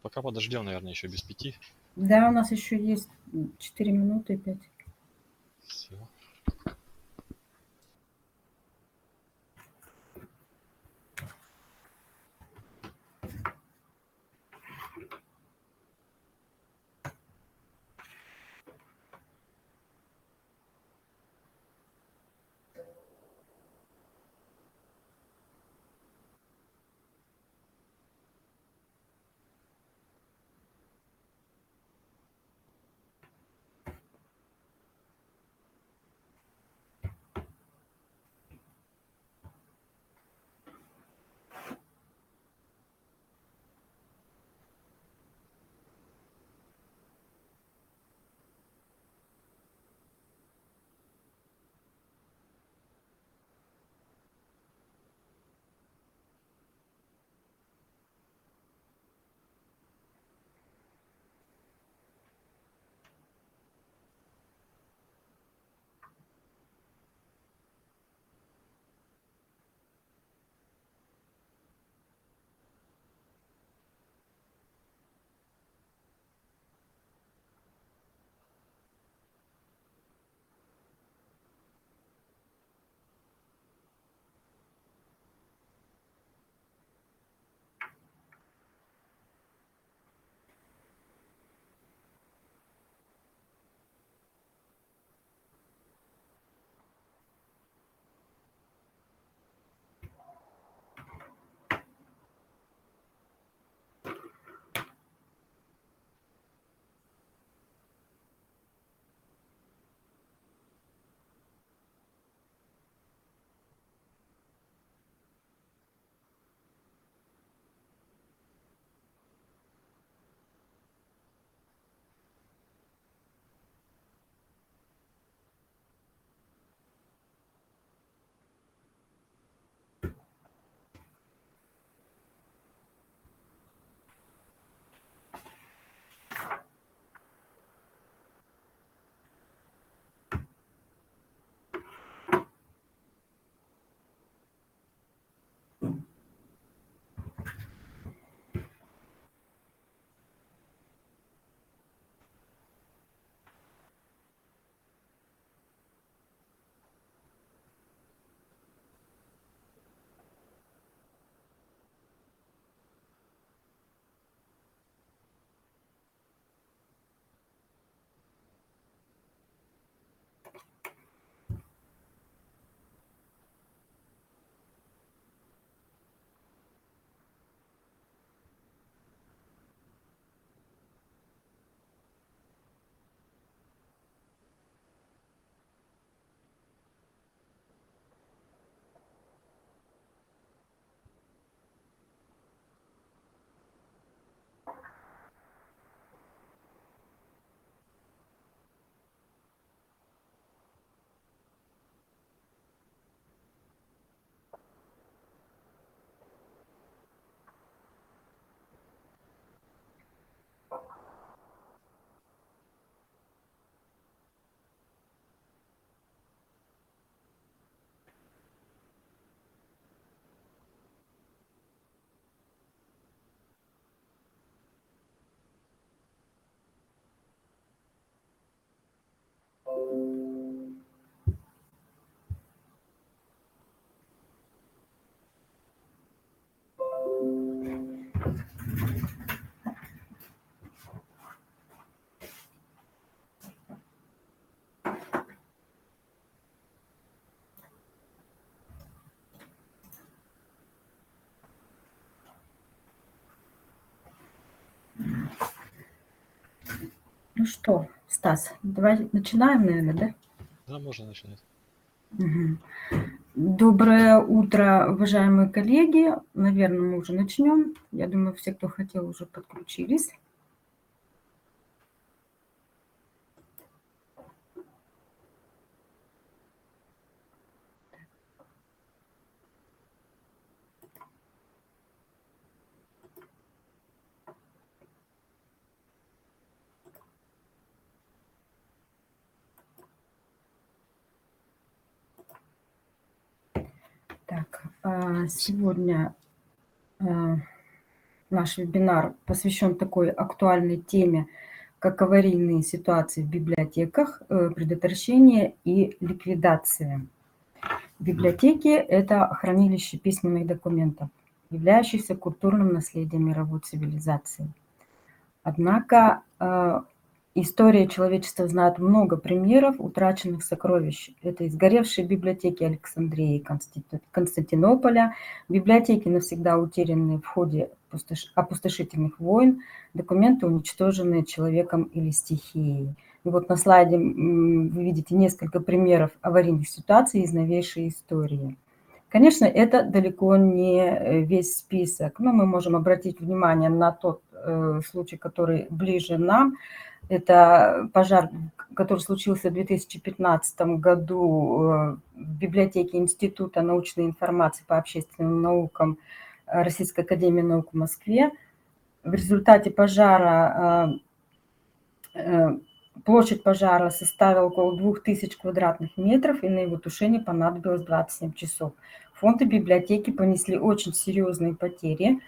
Пока подождем, наверное, еще без 5. Да, у нас еще есть 4 минуты и 5. Все. Ну что, Стас, давай начинаем, наверное, да? Да, можно начинать. Мгм. Доброе утро, уважаемые коллеги. Наверное, мы уже начнем. Я думаю, все, кто хотел, уже подключились. Так, сегодня наш вебинар посвящен такой актуальной теме, как аварийные ситуации в библиотеках, предотвращение и ликвидация. Библиотеки – это хранилище письменных документов, являющихся культурным наследием мировой цивилизации. Однако история человечества знает много примеров утраченных сокровищ. Это и сгоревшие библиотеки Александрии и Константинополя, библиотеки, навсегда утерянные в ходе опустошительных войн, документы, уничтоженные человеком или стихией. И вот на слайде вы видите несколько примеров аварийных ситуаций из новейшей истории. Конечно, это далеко не весь список, но мы можем обратить внимание на тот случай, который ближе нам. Это пожар, который случился в 2015 году в библиотеке Института научной информации по общественным наукам Российской академии наук в Москве. В результате пожара площадь пожара составила около 2000 квадратных метров, и на его тушение понадобилось 27 часов. Фонды библиотеки понесли очень серьезные потери.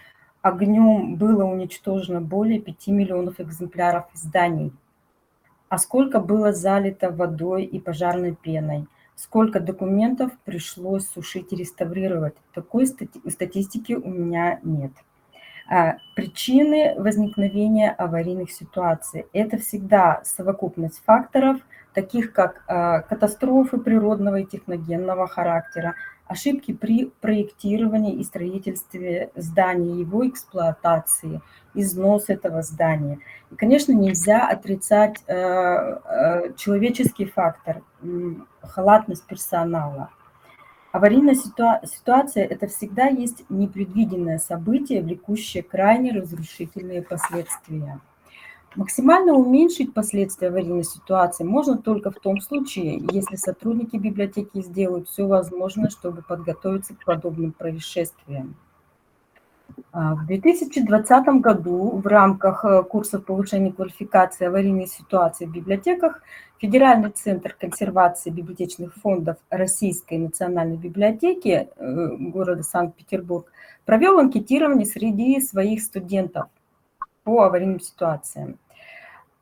Огнем было уничтожено более 5 миллионов экземпляров изданий. А сколько было залито водой и пожарной пеной? Сколько документов пришлось сушить и реставрировать? Такой статистики у меня нет. Причины возникновения аварийных ситуаций – это всегда совокупность факторов, таких как катастрофы природного и техногенного характера, ошибки при проектировании и строительстве здания, его эксплуатации, износ этого здания. И, конечно, нельзя отрицать человеческий фактор, халатность персонала. Аварийная ситуация – это всегда есть непредвиденное событие, влекущее крайне разрушительные последствия. Максимально уменьшить последствия аварийной ситуации можно только в том случае, если сотрудники библиотеки сделают все возможное, чтобы подготовиться к подобным происшествиям. В 2020 году в рамках курсов повышения квалификации аварийной ситуации в библиотеках Федеральный центр консервации библиотечных фондов Российской национальной библиотеки города Санкт-Петербург провел анкетирование среди своих студентов по аварийным ситуациям.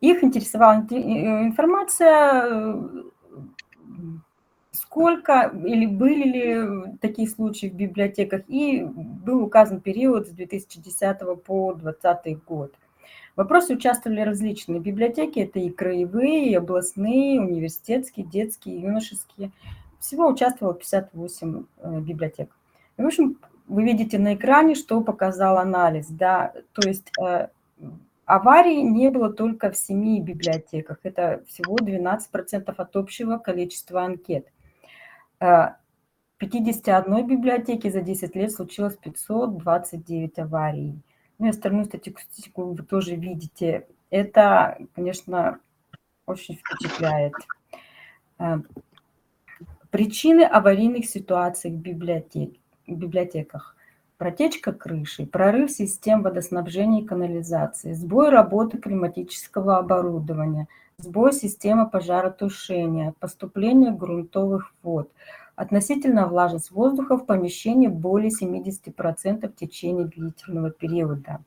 Их интересовала информация, сколько или были ли такие случаи в библиотеках, и был указан период с 2010 по 2020 год. В вопросе участвовали различные библиотеки, это и краевые, и областные, университетские, детские, юношеские. Всего участвовало 58 библиотек. И, в общем, вы видите на экране, что показал анализ. Да? То есть аварий не было только в 7 библиотеках, это всего 12% от общего количества анкет. В 51 библиотеке за 10 лет случилось 529 аварий. Ну и остальную статистику вы тоже видите. Это, конечно, очень впечатляет. Причины аварийных ситуаций в библиотеках. Протечка крыши, прорыв систем водоснабжения и канализации, сбой работы климатического оборудования, сбой системы пожаротушения, поступление грунтовых вод, относительная влажность воздуха в помещении более 70% в течение длительного периода.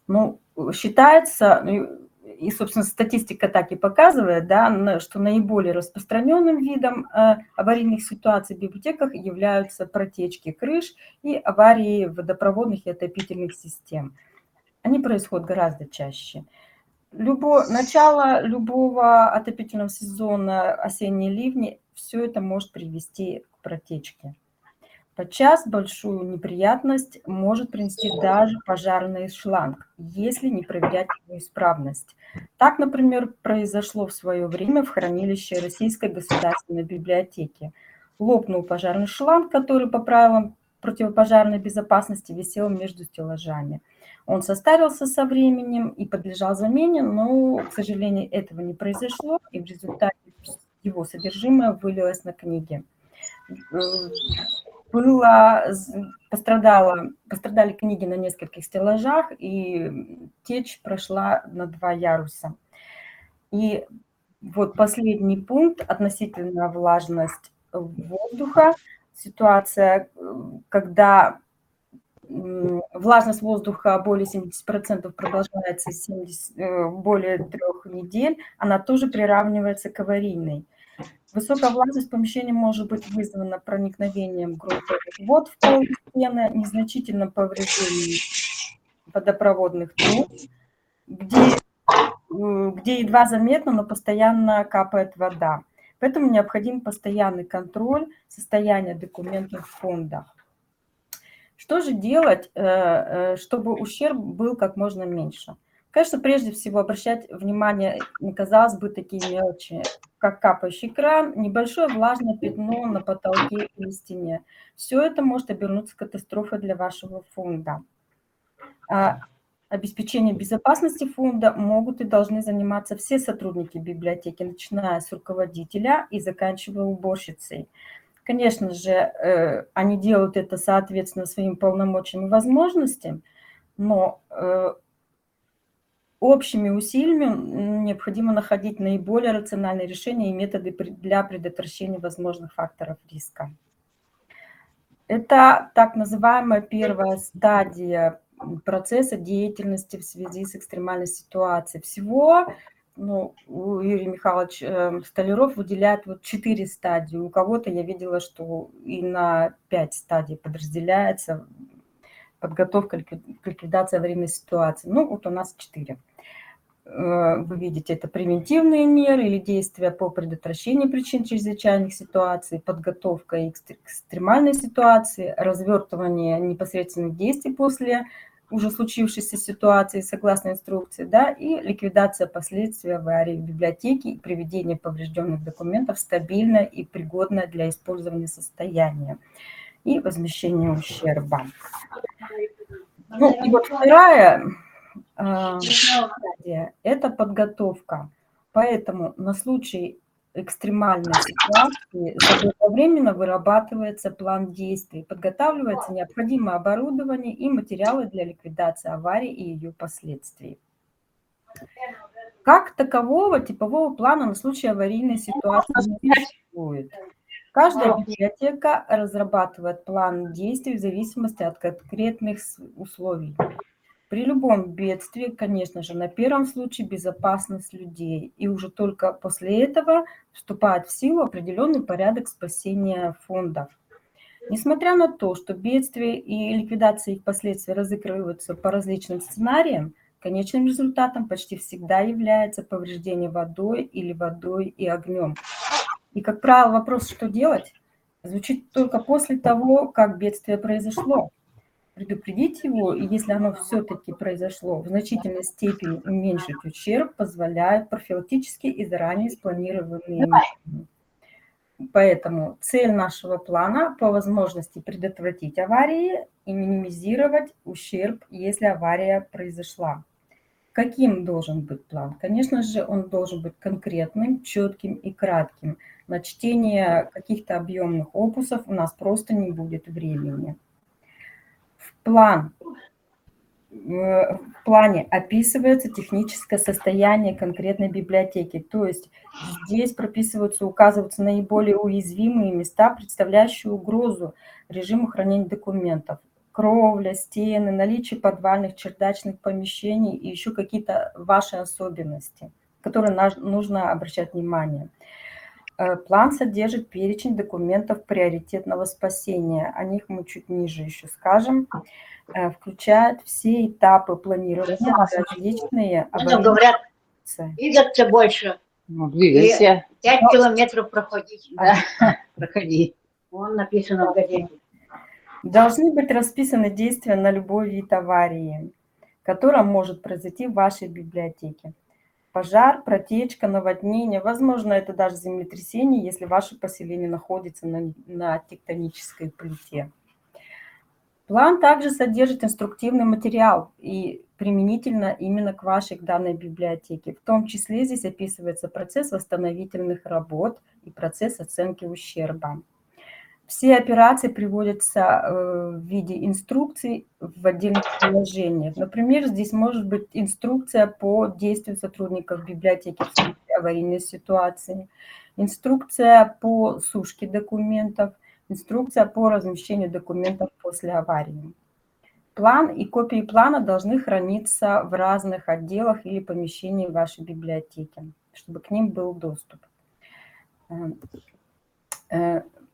Ну, считается, и, собственно, статистика так и показывает, да, что наиболее распространенным видом аварийных ситуаций в библиотеках являются протечки крыш и аварии водопроводных и отопительных систем. Они происходят гораздо чаще. Начало любого отопительного сезона, осенние ливни, все это может привести к протечке. Подчас большую неприятность может принести даже пожарный шланг, если не проверять его исправность. Так, например, произошло в свое время в хранилище Российской государственной библиотеки. Лопнул пожарный шланг, который по правилам противопожарной безопасности висел между стеллажами. Он состарился со временем и подлежал замене, но, к сожалению, этого не произошло, и в результате его содержимое вылилось на книги. Пострадали книги на нескольких стеллажах, и течь прошла на 2 яруса. И вот последний пункт относительно влажность воздуха. Ситуация, когда влажность воздуха более 70% продолжается более 3 недель, она тоже приравнивается к аварийной. Высокая влажность помещения может быть вызвана проникновением грунтовых вод в пол стены, незначительным повреждением водопроводных труб, где едва заметно, но постоянно капает вода. Поэтому необходим постоянный контроль состояния документов в фондах. Что же делать, чтобы ущерб был как можно меньше? Конечно, прежде всего обращать внимание на, казалось бы, такие мелочи, как капающий кран, небольшое влажное пятно на потолке или стене. Все это может обернуться катастрофой для вашего фонда. Обеспечением безопасности фонда могут и должны заниматься все сотрудники библиотеки, начиная с руководителя и заканчивая уборщицей. Конечно же, они делают это соответственно своим полномочиям и возможностям, но общими усилиями необходимо находить наиболее рациональные решения и методы для предотвращения возможных факторов риска. Это так называемая первая стадия процесса деятельности в связи с экстремальной ситуацией. Всего Юрий Михайлович Столяров выделяет 4 стадии. У кого-то я видела, что и на 5 стадий подразделяется подготовка к ликвидации аварийной ситуации. У нас 4. Вы видите, это превентивные меры или действия по предотвращению причин чрезвычайных ситуаций, подготовка к экстремальной ситуации, развертывание непосредственных действий после уже случившейся ситуации согласно инструкции, и ликвидация последствий аварии в библиотеке и приведение поврежденных документов в стабильное и пригодное для использования состояние и возмещение ущерба. Вторая стадия – это подготовка. Поэтому на случай экстремальной ситуации заблаговременно вырабатывается план действий, подготавливается необходимое оборудование и материалы для ликвидации аварии и ее последствий. Как такового типового плана на случай аварийной ситуации не существует. Каждая библиотека разрабатывает план действий в зависимости от конкретных условий. При любом бедствии, конечно же, на первом случае безопасность людей, и уже только после этого вступает в силу определенный порядок спасения фондов. Несмотря на то, что бедствия и ликвидация их последствий разыгрываются по различным сценариям, конечным результатом почти всегда является повреждение водой или водой и огнем. И, как правило, вопрос, что делать, звучит только после того, как бедствие произошло. Предупредить его, и если оно все-таки произошло, в значительной степени уменьшить ущерб позволяют профилактически и заранее спланированные меры. Поэтому цель нашего плана по возможности предотвратить аварии и минимизировать ущерб, если авария произошла. Каким должен быть план? Конечно же, он должен быть конкретным, четким и кратким. На чтение каких-то объемных опусов у нас просто не будет времени. В плане описывается техническое состояние конкретной библиотеки, то есть здесь прописываются, указываются наиболее уязвимые места, представляющие угрозу режиму хранения документов. Кровля, стены, наличие подвальных чердачных помещений и еще какие-то ваши особенности, которые нужно обращать внимание. План содержит перечень документов приоритетного спасения. О них мы чуть ниже еще скажем. Включает все этапы планирования, различные говорят, двигаться больше. Двигайся. 5 километров проходить. Да, проходи. Вон написано в газете. Должны быть расписаны действия на любой вид аварии, которая может произойти в вашей библиотеке. Пожар, протечка, наводнение, возможно, это даже землетрясение, если ваше поселение находится на тектонической плите. План также содержит инструктивный материал и применительно именно к вашей данной библиотеке. В том числе здесь описывается процесс восстановительных работ и процесс оценки ущерба. Все операции приводятся в виде инструкций в отдельных приложениях. Например, здесь может быть инструкция по действию сотрудников библиотеки в случае аварийной ситуации, инструкция по сушке документов, инструкция по размещению документов после аварии. План и копии плана должны храниться в разных отделах или помещениях вашей библиотеки, чтобы к ним был доступ.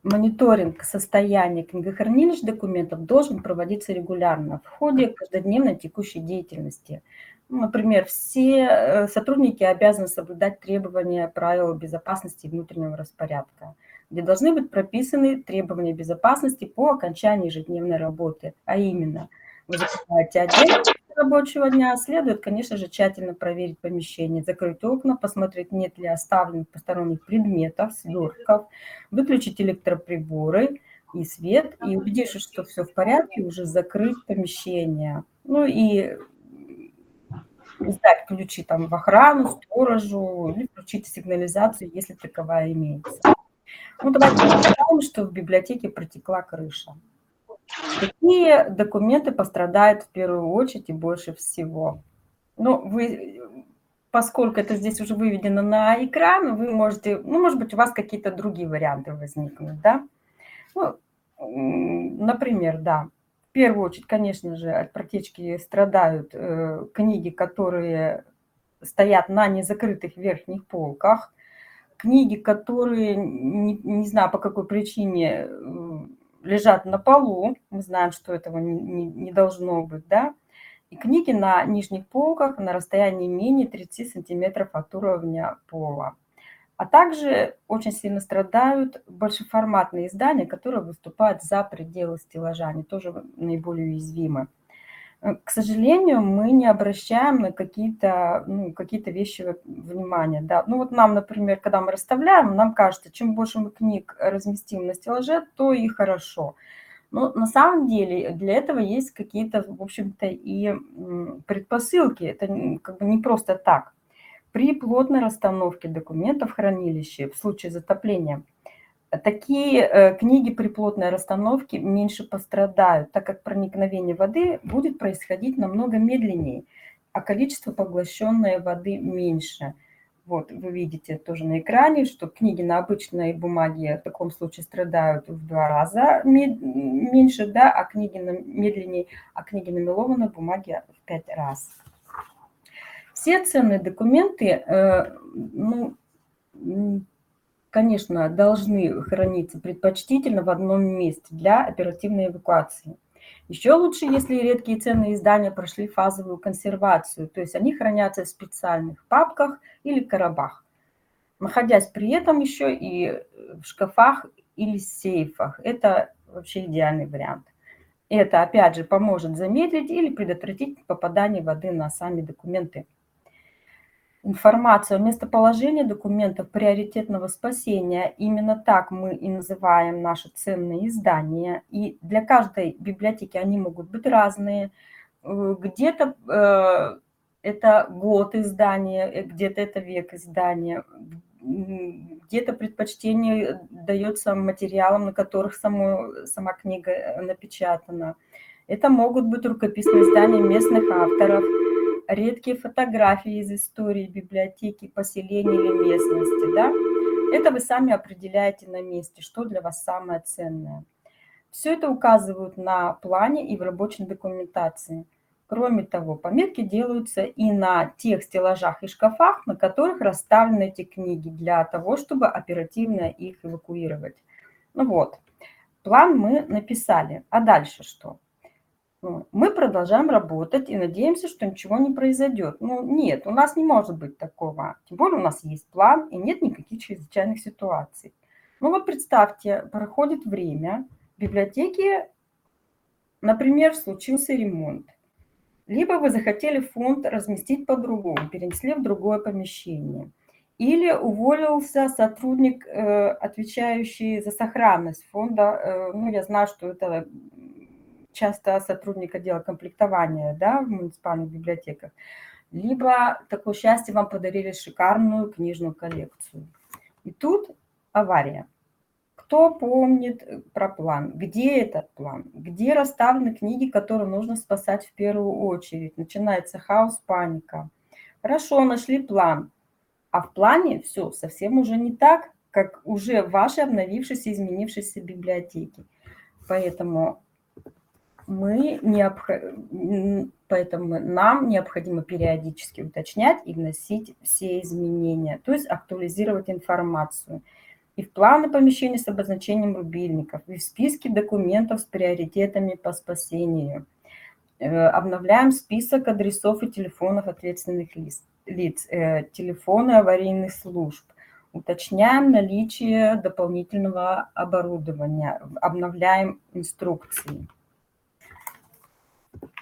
Мониторинг состояния книгохранилищ документов должен проводиться регулярно в ходе каждодневной текущей деятельности. Например, все сотрудники обязаны соблюдать требования правил безопасности и внутреннего распорядка, где должны быть прописаны требования безопасности по окончании ежедневной работы. А именно, вы закрываете отдел рабочего дня, следует, конечно же, тщательно проверить помещение, закрыть окна, посмотреть, нет ли оставленных посторонних предметов, свертков, выключить электроприборы и свет, и убедившись, что все в порядке, уже закрыть помещение. Ну и сдать ключи там в охрану, сторожу, или включить сигнализацию, если таковая имеется. Ну, давайте представим, что в библиотеке протекла крыша. Какие документы пострадают в первую очередь и больше всего? Ну, поскольку это здесь уже выведено на экран, вы можете, ну, может быть, у вас какие-то другие варианты возникнут, да? Ну, например, да, в первую очередь, конечно же, от протечки страдают книги, которые стоят на незакрытых верхних полках, книги, которые, не знаю по какой причине, лежат на полу, мы знаем, что этого не должно быть, да, и книги на нижних полках на расстоянии менее 30 сантиметров от уровня пола. А также очень сильно страдают большеформатные издания, которые выступают за пределы стеллажа, они тоже наиболее уязвимы. К сожалению, мы не обращаем на какие-то вещи внимания. Да. Ну вот нам, например, когда мы расставляем, нам кажется, чем больше мы книг разместим на стеллаже, то и хорошо. Но на самом деле для этого есть какие-то, в общем-то, и предпосылки. Это как бы не просто так. При плотной расстановке документов в хранилище в случае затопления такие книги при плотной расстановке меньше пострадают, так как проникновение воды будет происходить намного медленнее, а количество поглощенной воды меньше. Вот вы видите тоже на экране, что книги на обычной бумаге в таком случае страдают в 2 раза меньше, да, а книги медленнее, а книги на мелованной бумаге в 5 раз. Все ценные документы, конечно, должны храниться предпочтительно в одном месте для оперативной эвакуации. Еще лучше, если редкие ценные издания прошли фазовую консервацию, то есть они хранятся в специальных папках или коробах, находясь при этом еще и в шкафах или сейфах. Это вообще идеальный вариант. Это, опять же, поможет замедлить или предотвратить попадание воды на сами документы. Информацию о местоположении документов приоритетного спасения. Именно так мы и называем наши ценные издания. И для каждой библиотеки они могут быть разные. Где-то это год издания, где-то это век издания, где-то предпочтение дается материалам, на которых сама книга напечатана. Это могут быть рукописные издания местных авторов, редкие фотографии из истории библиотеки, поселения или местности, да? Это вы сами определяете на месте, что для вас самое ценное. Все это указывают на плане и в рабочей документации. Кроме того, пометки делаются и на тех стеллажах и шкафах, на которых расставлены эти книги, для того, чтобы оперативно их эвакуировать. Ну вот, план мы написали. А дальше что? Мы продолжаем работать и надеемся, что ничего не произойдет. Ну, нет, у нас не может быть такого. Тем более у нас есть план и нет никаких чрезвычайных ситуаций. Ну вот представьте, проходит время, в библиотеке, например, случился ремонт. Либо вы захотели фонд разместить по-другому, перенесли в другое помещение. Или уволился сотрудник, отвечающий за сохранность фонда. Ну, я знаю, что это часто сотрудник отдела комплектования, да, в муниципальных библиотеках. Либо такое счастье, вам подарили шикарную книжную коллекцию. И тут авария. Кто помнит про план? Где этот план? Где расставлены книги, которые нужно спасать в первую очередь? Начинается хаос, паника. Хорошо, нашли план. А в плане все совсем уже не так, как уже в вашей обновившейся, изменившейся библиотеке. Поэтому Поэтому нам необходимо периодически уточнять и вносить все изменения, то есть актуализировать информацию и в планы помещений с обозначением рубильников, и в списке документов с приоритетами по спасению. Обновляем список адресов и телефонов ответственных лиц, телефоны аварийных служб. Уточняем наличие дополнительного оборудования, обновляем инструкции.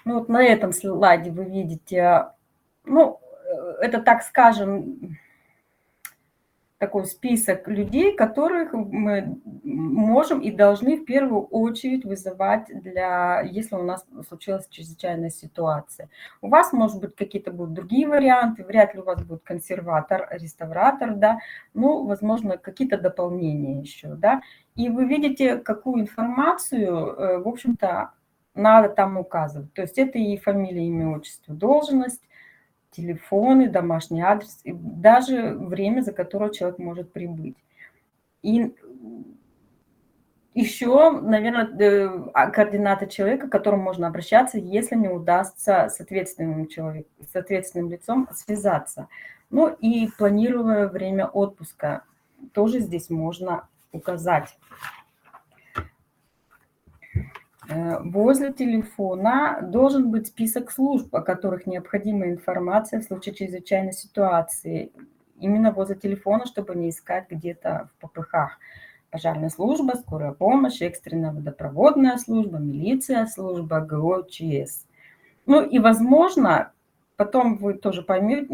Ну, вот на этом слайде вы видите, ну, это, так скажем, такой список людей, которых мы можем и должны в первую очередь вызывать, если у нас случилась чрезвычайная ситуация. У вас, может быть, какие-то будут другие варианты, вряд ли у вас будет консерватор, реставратор, да, ну, возможно, какие-то дополнения еще, да. И вы видите, какую информацию, в общем-то, надо там указывать. То есть это и фамилия, имя, отчество, должность, телефоны, домашний адрес, и даже время, за которое человек может прибыть. И еще, наверное, координаты человека, к которому можно обращаться, если не удастся с ответственным лицом связаться. Ну и планируя время отпуска, тоже здесь можно указать. Возле телефона должен быть список служб, о которых необходима информация в случае чрезвычайной ситуации. Именно возле телефона, чтобы не искать где-то в попыхах. Пожарная служба, скорая помощь, экстренная водопроводная служба, милиция, служба ГО, ЧС. Ну и, возможно, потом вы тоже поймете,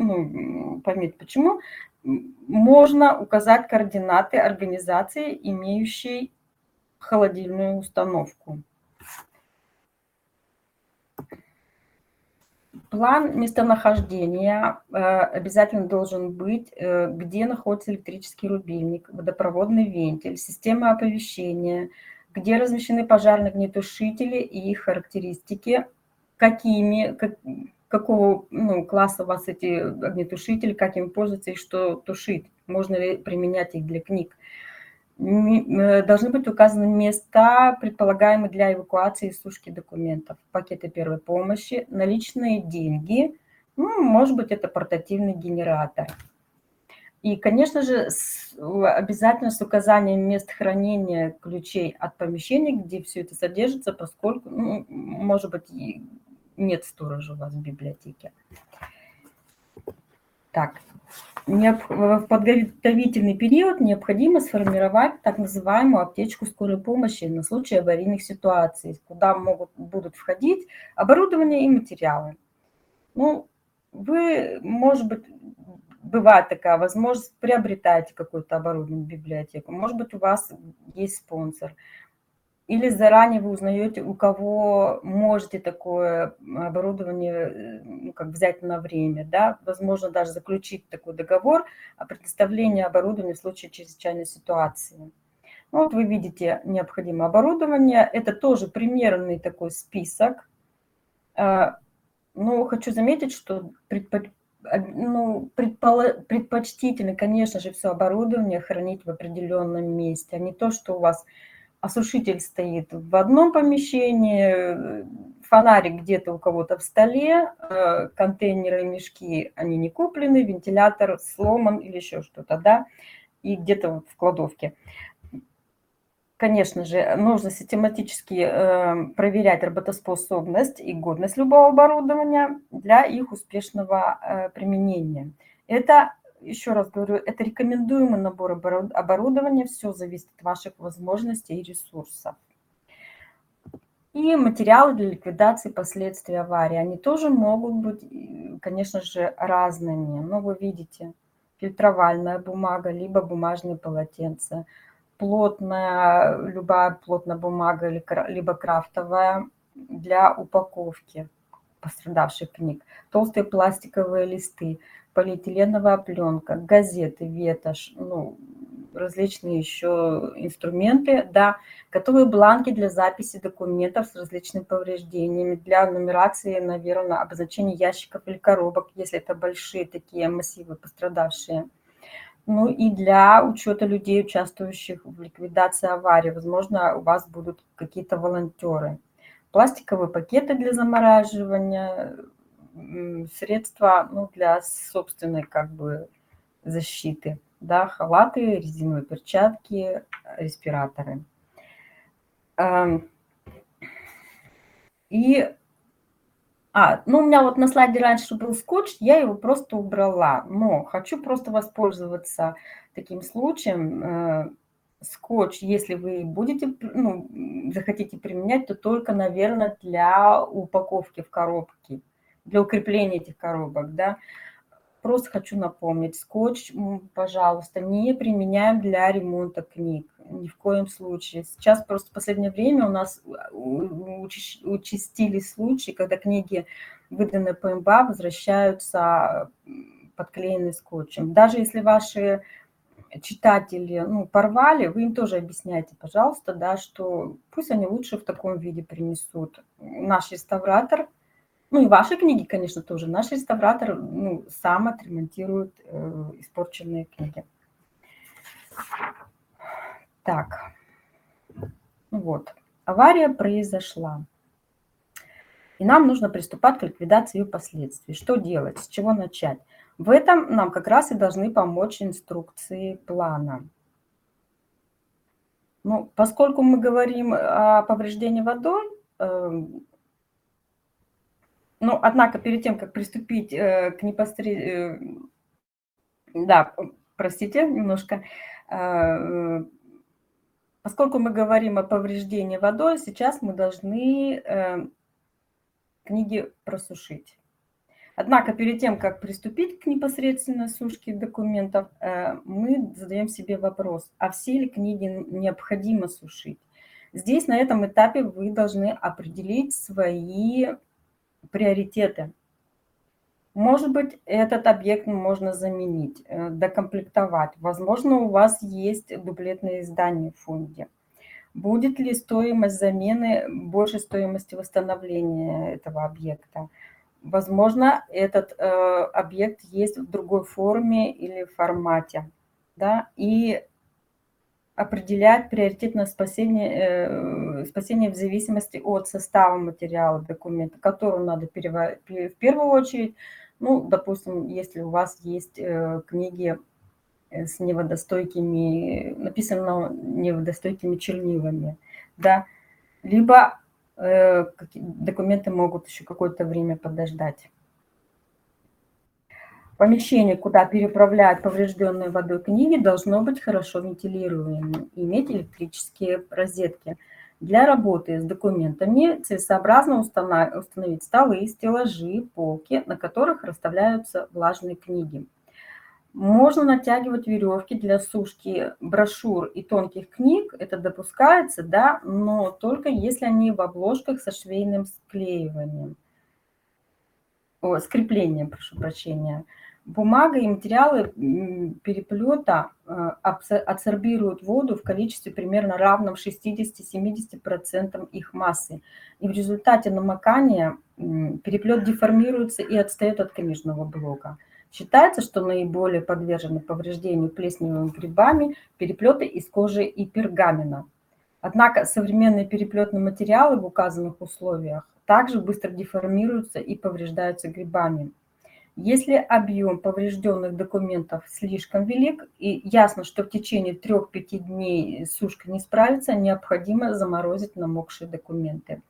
почему, можно указать координаты организации, имеющей холодильную установку. План местонахождения обязательно должен быть, где находится электрический рубильник, водопроводный вентиль, система оповещения, где размещены пожарные огнетушители и их характеристики, какого класса у вас эти огнетушители, как им пользоваться и что тушить, можно ли применять их для книг. Должны быть указаны места, предполагаемые для эвакуации и сушки документов, пакеты первой помощи, наличные деньги, может быть, это портативный генератор. И, конечно же, обязательно с указанием мест хранения ключей от помещений, где все это содержится, поскольку, может быть, и нет сторожа у вас в библиотеке. Так. В подготовительный период необходимо сформировать так называемую аптечку скорой помощи на случай аварийных ситуаций, куда будут входить оборудование и материалы. Ну, вы, может быть, бывает такая возможность, приобретаете какое-то оборудование в библиотеку, может быть, у вас есть спонсор, или заранее вы узнаете, у кого можете такое оборудование взять на время, да, возможно, даже заключить такой договор о предоставлении оборудования в случае чрезвычайной ситуации. Ну, вот вы видите необходимое оборудование, это тоже примерный такой список. Но хочу заметить, что предпочтительно, конечно же, все оборудование хранить в определенном месте, а не то, что у вас осушитель стоит в одном помещении, фонарик где-то у кого-то в столе, контейнеры, мешки, они не куплены, вентилятор сломан или еще что-то, да, и где-то в кладовке. Конечно же, нужно систематически проверять работоспособность и годность любого оборудования для их успешного применения. Это, еще раз говорю, это рекомендуемый набор оборудования, все зависит от ваших возможностей и ресурсов. И материалы для ликвидации последствий аварии, они тоже могут быть, конечно же, разными. Но вы видите, фильтровальная бумага, либо бумажные полотенца, любая плотная бумага, либо крафтовая для упаковки пострадавших книг, толстые пластиковые листы, полиэтиленовая пленка, газеты, ветошь, различные еще инструменты, да, готовые бланки для записи документов с различными повреждениями, для нумерации, наверное, обозначения ящиков или коробок, если это большие такие массивы пострадавшие. Ну и для учета людей, участвующих в ликвидации аварии. Возможно, у вас будут какие-то волонтеры. пластиковые пакеты для замораживания, средства, ну, для собственной как бы защиты, да, халаты, резиновые перчатки, респираторы. И, ну, у меня вот на слайде раньше был скотч, я его просто убрала, но хочу просто воспользоваться таким случаем. Скотч, если вы будете, ну, захотите применять, то только, наверное, для упаковки в коробки, для укрепления этих коробок, да. Просто хочу напомнить, скотч, пожалуйста, не применяем для ремонта книг, ни в коем случае. Сейчас просто в последнее время у нас участились случаи, когда книги, выданные по МБА, возвращаются подклеенные скотчем. Даже если ваши читатели, ну, порвали, вы им тоже объясняйте, пожалуйста, да, что пусть они лучше в таком виде принесут. Наш реставратор, ну и ваши книги, конечно, тоже, наш реставратор, ну, сам отремонтирует испорченные книги. Так, вот, авария произошла. И нам нужно приступать к ликвидации ее последствий. Что делать, с чего начать? В этом нам как раз и должны помочь инструкции плана. Ну, поскольку мы говорим о повреждении водой, ну, однако перед тем, как приступить к непосредственно... Да, простите, немножко. Поскольку мы говорим о повреждении водой, сейчас мы должны книги просушить. Однако перед тем, как приступить к непосредственной сушке документов, мы задаем себе вопрос, а все ли книги необходимо сушить? Здесь на этом этапе вы должны определить свои приоритеты. Может быть, этот объект можно заменить, докомплектовать. Возможно, у вас есть дуплетные издания в фонде. Будет ли стоимость замены больше стоимости восстановления этого объекта? Возможно, этот объект есть в другой форме или формате. Да? И определять приоритетное спасение в зависимости от состава материала документа, который надо в первую очередь. Ну, допустим, если у вас есть книги с неводостойкими, написано неводостойкими чернилами, да, либо документы могут еще какое-то время подождать. Помещение, куда переправляют поврежденные водой книги, должно быть хорошо вентилируемым и иметь электрические розетки. Для работы с документами целесообразно установить столы, стеллажи, полки, на которых расставляются влажные книги. Можно натягивать веревки для сушки брошюр и тонких книг, это допускается, да, но только если они в обложках со швейным скреплением, прошу прощения. Бумага и материалы переплета адсорбируют воду в количестве примерно равном 60-70% их массы. И в результате намокания переплет деформируется и отстает от книжного блока. Считается, что наиболее подвержены повреждению плесневыми грибами переплеты из кожи и пергамента. Однако современные переплетные материалы в указанных условиях также быстро деформируются и повреждаются грибами. Если объем поврежденных документов слишком велик и ясно, что в течение 3-5 дней сушка не справится, необходимо заморозить намокшие документы.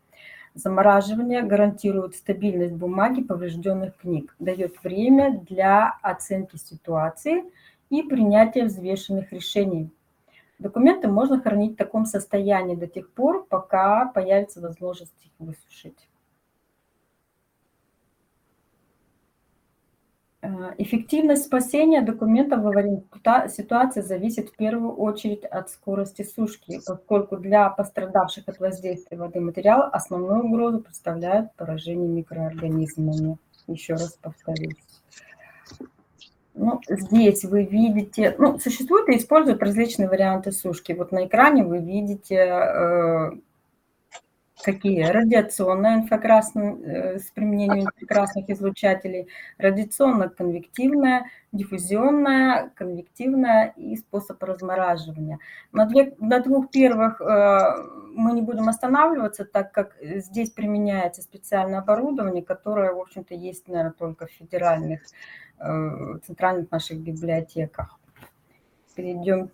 Замораживание гарантирует стабильность бумаги поврежденных книг, дает время для оценки ситуации и принятия взвешенных решений. Документы можно хранить в таком состоянии до тех пор, пока появится возможность их высушить. Эффективность спасения документов в аварийной ситуации зависит в первую очередь от скорости сушки, поскольку для пострадавших от воздействия воды материала основную угрозу представляют поражение микроорганизмами. Еще раз повторюсь. Ну, здесь вы видите, ну, существуют и используют различные варианты сушки. Вот на экране вы видите Какие? Радиационная с применением инфракрасных излучателей, радиационно-конвективная, диффузионная, конвективная и способ размораживания. На двух первых мы не будем останавливаться, так как здесь применяется специальное оборудование, которое, в общем-то, есть, наверное, только в федеральных, центральных наших библиотеках. Перейдем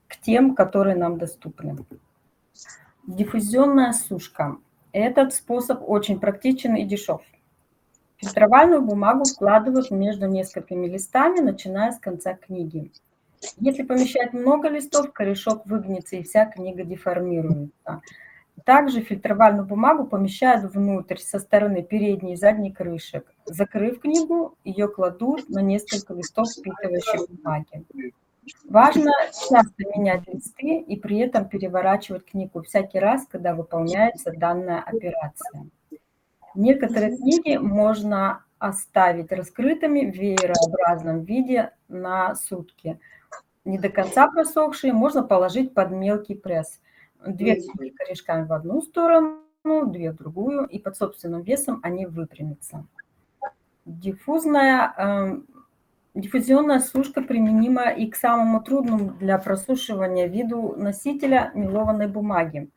к тем, которые нам доступны. Диффузионная сушка. Этот способ очень практичен и дешев. Фильтровальную бумагу вкладывают между несколькими листами, начиная с конца книги. Если помещать много листов, корешок выгнется и вся книга деформируется. Также фильтровальную бумагу помещают внутрь со стороны передней и задней крышек. Закрыв книгу, ее кладут на несколько листов впитывающей бумаги. Важно часто менять листы и при этом переворачивать книгу всякий раз, когда выполняется данная операция. Некоторые книги можно оставить раскрытыми в веерообразном виде на сутки. Не до конца просохшие можно положить под мелкий пресс. 2 книги корешками в одну сторону, 2 в другую, и под собственным весом они выпрямятся. Диффузионная сушка применима и к самому трудному для просушивания виду носителя мелованной бумаги.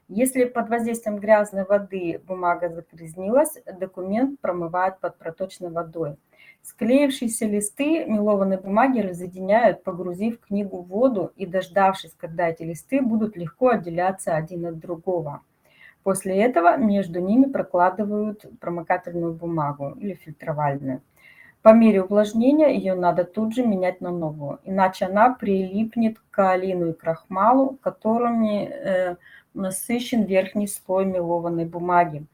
Если под воздействием грязной воды бумага загрязнилась, документ промывают под проточной водой. Склеившиеся листы мелованной бумаги разъединяют, погрузив книгу в воду и дождавшись, когда эти листы будут легко отделяться один от другого. После этого между ними прокладывают промокательную бумагу или фильтровальную. По мере увлажнения ее надо тут же менять на новую, иначе она прилипнет к каолину и крахмалу, которыми насыщен верхний слой мелованной бумаги.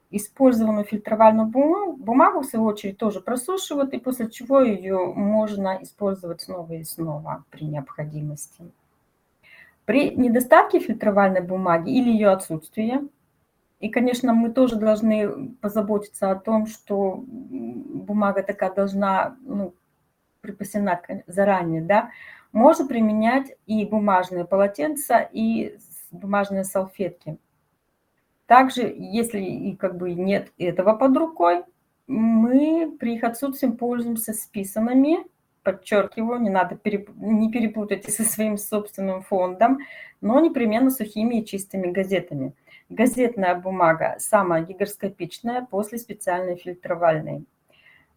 Использованную фильтровальную бумагу, в свою очередь, тоже просушивают, и после чего ее можно использовать снова и снова при необходимости. При недостатке фильтровальной бумаги или ее отсутствии, и, конечно, мы тоже должны позаботиться о том, что бумага такая должна припасена заранее, да, можно применять и бумажные полотенца, и бумажные салфетки. Также, если нет этого под рукой, мы при их отсутствии пользуемся списанными, подчеркиваю, не перепутайте со своим собственным фондом, но непременно сухими и чистыми газетами. Газетная бумага самая гигроскопичная после специальной фильтровальной.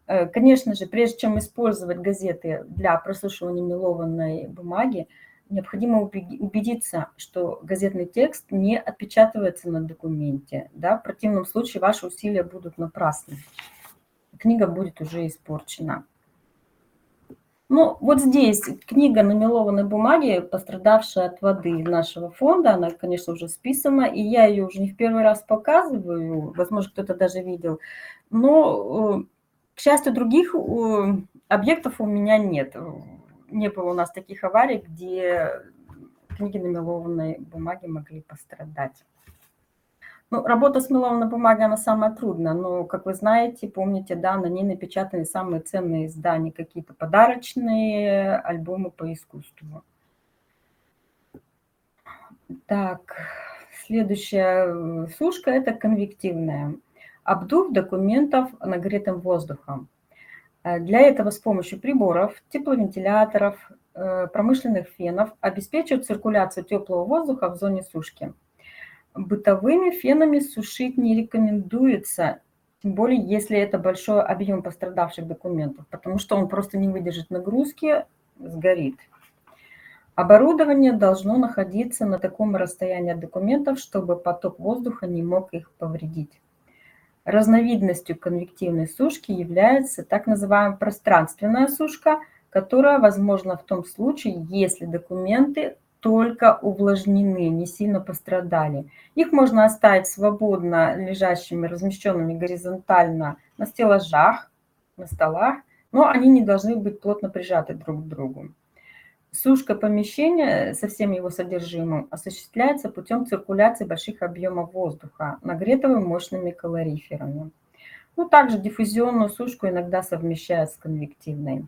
Конечно же, прежде чем использовать газеты для просушивания мелованной бумаги, необходимо убедиться, что газетный текст не отпечатывается на документе. Да? В противном случае ваши усилия будут напрасны. Книга будет уже испорчена. Вот здесь книга на мелованной бумаге, пострадавшая от воды нашего фонда. Она, конечно, уже списана, и я ее уже не в первый раз показываю. Возможно, кто-то даже видел. Но, к счастью, других объектов у меня нет. Не было у нас таких аварий, где книги на мелованной бумаге могли пострадать. Работа с мелованной бумагой, она самая трудная, но, как вы знаете, помните, да, на ней напечатаны самые ценные издания, какие-то подарочные альбомы по искусству. Так, следующая сушка – это конвективная. Обдув документов нагретым воздухом. Для этого с помощью приборов, тепловентиляторов, промышленных фенов обеспечивают циркуляцию теплого воздуха в зоне сушки. Бытовыми фенами сушить не рекомендуется, тем более если это большой объем пострадавших документов, потому что он просто не выдержит нагрузки, сгорит. Оборудование должно находиться на таком расстоянии от документов, чтобы поток воздуха не мог их повредить. Разновидностью конвективной сушки является так называемая пространственная сушка, которая возможна в том случае, если документы только увлажнены, не сильно пострадали. Их можно оставить свободно лежащими, размещенными горизонтально на стеллажах, на столах, но они не должны быть плотно прижаты друг к другу. Сушка помещения со всем его содержимым осуществляется путем циркуляции больших объемов воздуха, нагретого мощными калориферами. Также диффузионную сушку иногда совмещают с конвективной.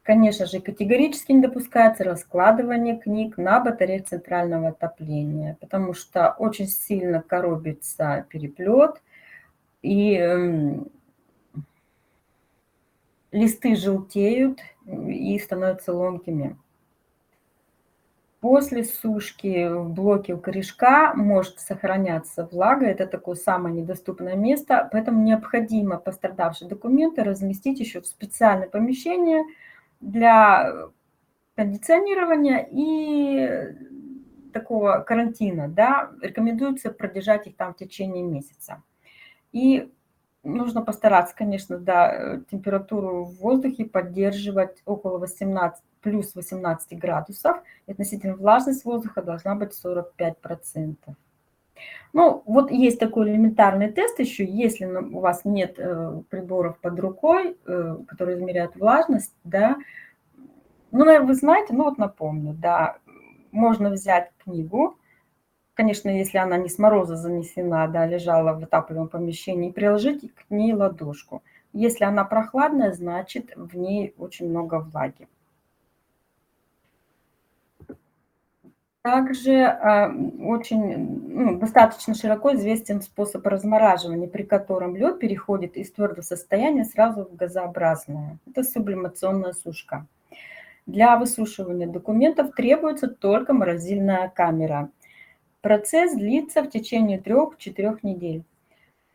Конечно же, категорически не допускается раскладывание книг на батареях центрального отопления, потому что очень сильно коробится переплет, и листы желтеют и становятся ломкими. После сушки в блоке у корешка может сохраняться влага. Это такое самое недоступное место, поэтому необходимо пострадавшие документы разместить еще в специальное помещение для кондиционирования и такого карантина. Да? Рекомендуется продержать их там в течение месяца. И нужно постараться, конечно, да, температуру в воздухе поддерживать около 18, плюс 18 градусов. И относительная влажность воздуха должна быть 45%. Ну, вот есть такой элементарный тест еще, если у вас нет приборов под рукой, которые измеряют влажность, да, ну, наверное, вы знаете, ну вот напомню, да, можно взять книгу, конечно, если она не с мороза занесена, да, лежала в отапливаемом помещении, приложить к ней ладошку. Если она прохладная, значит, в ней очень много влаги. Также достаточно широко известен способ размораживания, при котором лед переходит из твердого состояния сразу в газообразное. Это сублимационная сушка. Для высушивания документов требуется только морозильная камера. Процесс длится в течение 3-4 недель.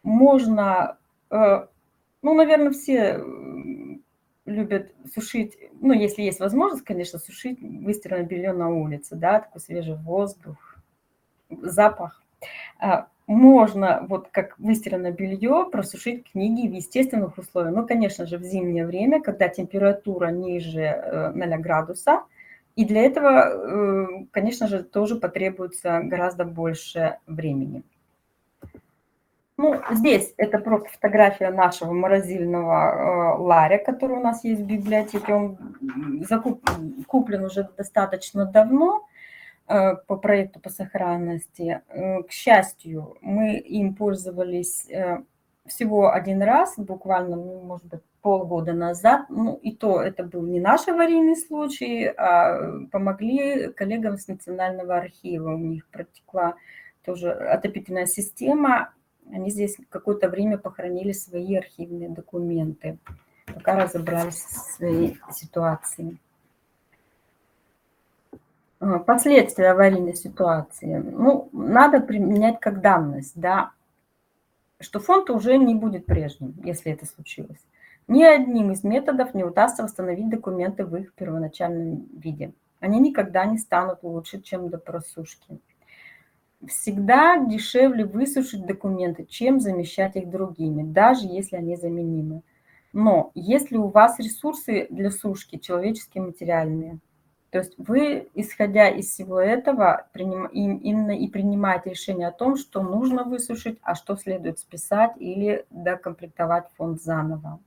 Можно, наверное, все любят сушить, ну, если есть возможность, конечно, сушить выстиранное белье на улице, да, такой свежий воздух, запах. Можно, вот как выстиранное белье, просушить книги в естественных условиях. Ну, конечно же, в зимнее время, когда температура ниже 0 градуса. И для этого, конечно же, тоже потребуется гораздо больше времени. Ну, здесь это просто фотография нашего морозильного ларя, который у нас есть в библиотеке. Он куплен уже достаточно давно по проекту по сохранности. К счастью, мы им пользовались всего один раз, буквально, может быть, полгода назад. Ну, и то это был не наш аварийный случай, а помогли коллегам с Национального архива. У них протекла тоже отопительная система. Они здесь какое-то время похоронили свои архивные документы, пока разобрались со своей ситуацией. Последствия аварийной ситуации. Ну, надо применять как данность, да, что фонд уже не будет прежним, если это случилось. Ни одним из методов не удастся восстановить документы в их первоначальном виде. Они никогда не станут лучше, чем до просушки. Всегда дешевле высушить документы, чем замещать их другими, даже если они заменимы. Но если у вас ресурсы для сушки человеческие, материальные, то есть вы, исходя из всего этого, именно и принимаете решение о том, что нужно высушить, а что следует списать или докомплектовать фонд заново.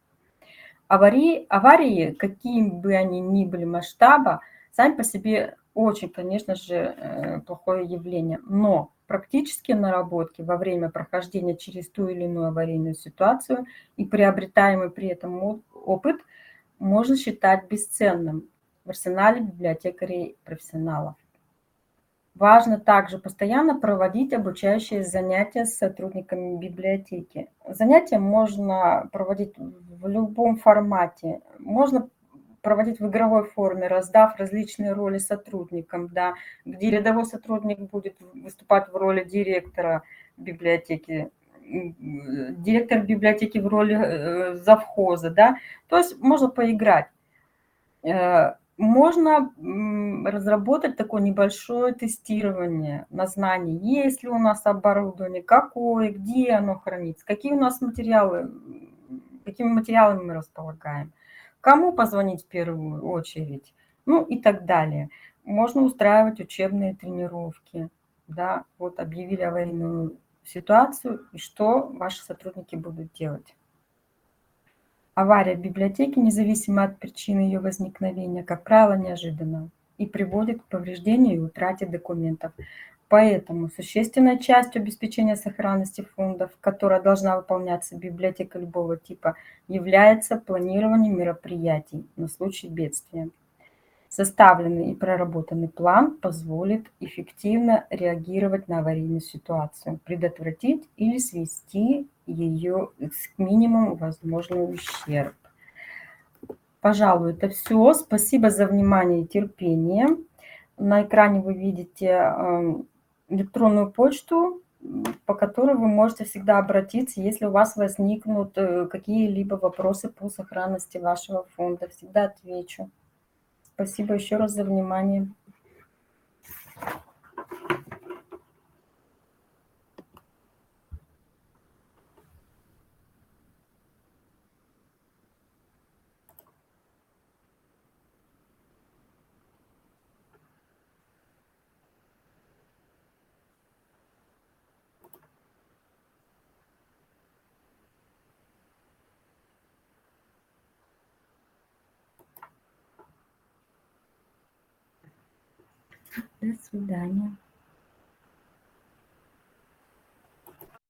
Аварии, какими бы они ни были масштаба, сами по себе очень, конечно же, плохое явление. Но практические наработки во время прохождения через ту или иную аварийную ситуацию и приобретаемый при этом опыт можно считать бесценным в арсенале библиотекарей-профессионалов. Важно также постоянно проводить обучающие занятия с сотрудниками библиотеки. Занятия можно проводить в любом формате. Можно проводить в игровой форме, раздав различные роли сотрудникам, да, где рядовой сотрудник будет выступать в роли директора библиотеки, директор библиотеки в роли завхоза, да. То есть можно поиграть. Можно разработать такое небольшое тестирование на знание, есть ли у нас оборудование, какое, где оно хранится, какие у нас материалы, какими материалами мы располагаем, кому позвонить в первую очередь, ну и так далее. Можно устраивать учебные тренировки, да, вот объявили аварийную ситуацию, и что ваши сотрудники будут делать. Авария в библиотеке, независимо от причины ее возникновения, как правило, неожиданна и приводит к повреждению и утрате документов. Поэтому существенной частью обеспечения сохранности фондов, которая должна выполняться библиотекой любого типа, является планирование мероприятий на случай бедствия. Составленный и проработанный план позволит эффективно реагировать на аварийную ситуацию, предотвратить или свести ее к минимуму возможный ущерб. Пожалуй, это все. Спасибо за внимание и терпение. На экране вы видите электронную почту, по которой вы можете всегда обратиться, если у вас возникнут какие-либо вопросы по сохранности вашего фонда. Всегда отвечу. Спасибо еще раз за внимание. До свидания.